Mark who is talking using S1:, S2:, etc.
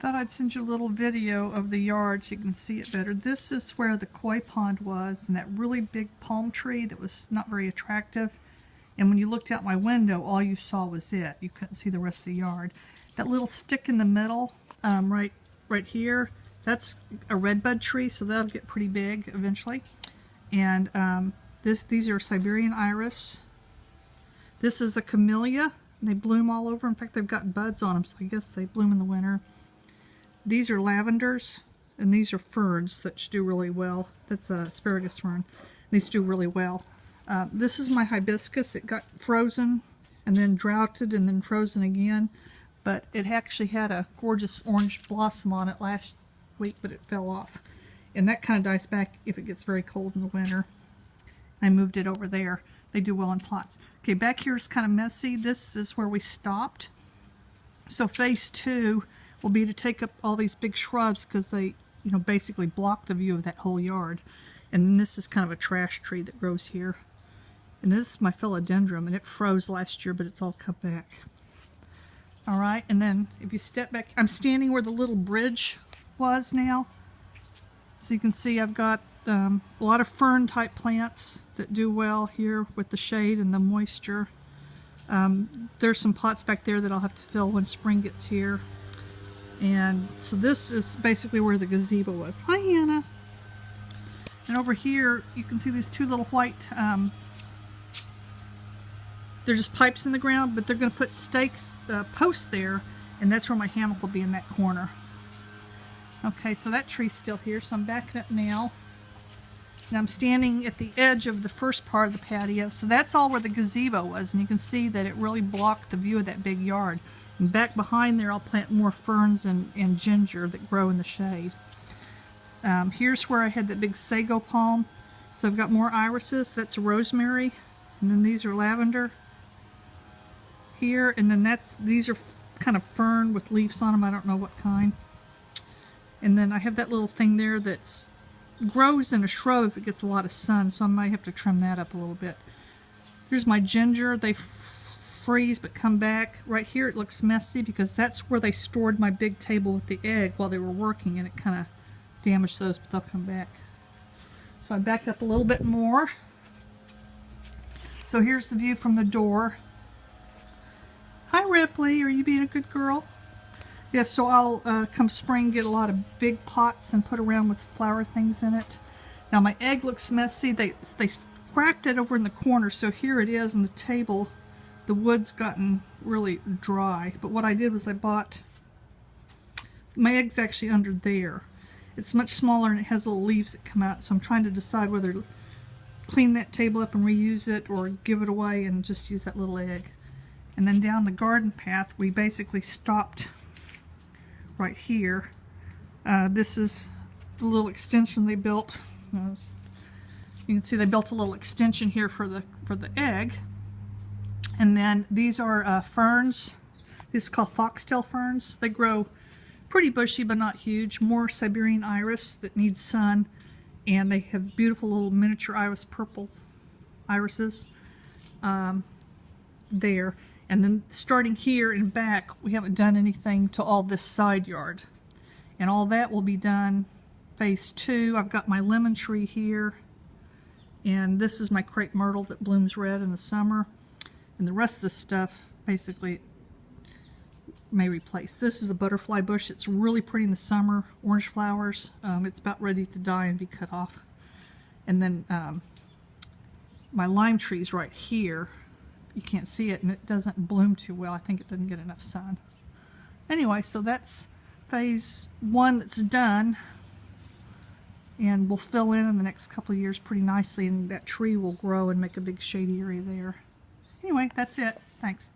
S1: thought I'd send you a little video of the yard so you can see it better. This is where the koi pond was, and that really big palm tree that was not very attractive. And when you looked out my window, all you saw was it. You couldn't see the rest of the yard. That little stick in the middle, right here, that's a redbud tree, so that'll get pretty big eventually. And these are Siberian iris. This is a camellia. They bloom all over. In fact, they've got buds on them, so I guess they bloom in the winter. These are lavenders, and these are ferns that do really well. That's a asparagus fern. These do really well. This is my hibiscus. It got frozen and then droughted and then frozen again, but it actually had a gorgeous orange blossom on it last week, but it fell off. And that kind of dies back if it gets very cold in the winter. I moved it over there. They do well in pots. Okay, back here is kind of messy. This is where we stopped. So phase 2 will be to take up all these big shrubs because they, basically block the view of that whole yard. And then this is kind of a trash tree that grows here. And this is my philodendron, and it froze last year, but it's all come back. All right, and then if you step back, I'm standing where the little bridge was now. So you can see I've got a lot of fern type plants that do well here with the shade and the moisture. There's some pots back there that I'll have to fill when spring gets here. And so this is basically where the gazebo was. Hi, Hannah. And over here you can see these two little white, they're just pipes in the ground, but they're going to put stakes, posts there, and that's where my hammock will be, in that corner. Okay, so that tree's still here, so I'm backing up now. And I'm standing at the edge of the first part of the patio, so that's all where the gazebo was, and you can see that it really blocked the view of that big yard. And back behind there I'll plant more ferns and ginger that grow in the shade. Here's where I had that big sago palm, so I've got more irises. That's rosemary, and then these are lavender here, and then these are kind of fern with leaves on them. I don't know what kind. And then I have that little thing there that grows in a shrub if it gets a lot of sun, so I might have to trim that up a little bit. Here's my ginger. They freeze but come back. Right here it looks messy because that's where they stored my big table with the egg while they were working, and it kind of damaged those, but they'll come back. So I backed up a little bit more. So here's the view from the door. Hi Ripley, are you being a good girl? Yes, so I'll come spring get a lot of big pots and put around with flower things in it. Now my egg looks messy. They cracked it over in the corner, so here it is on the table. The wood's gotten really dry, but what I did was I bought, my egg's actually under there. It's much smaller and it has little leaves that come out, so I'm trying to decide whether to clean that table up and reuse it or give it away and just use that little egg. And then down the garden path we basically stopped right here. This is the little extension they built. You can see they built a little extension here for the egg. And then these are ferns. These are called foxtail ferns. They grow pretty bushy but not huge. More Siberian iris that needs sun, and they have beautiful little miniature iris purple irises there. And then starting here and back, we haven't done anything to all this side yard, and all that will be done phase 2. I've got my lemon tree here, and this is my crepe myrtle that blooms red in the summer, and the rest of the stuff basically may replace. This is a butterfly bush. It's really pretty in the summer, orange flowers. It's about ready to die and be cut off. And then my lime tree is right here. You can't see it, and it doesn't bloom too well. I think it doesn't get enough sun. Anyway, so that's phase 1 that's done, and we'll fill in the next couple of years pretty nicely, and that tree will grow and make a big shady area there. Anyway, that's it. Thanks.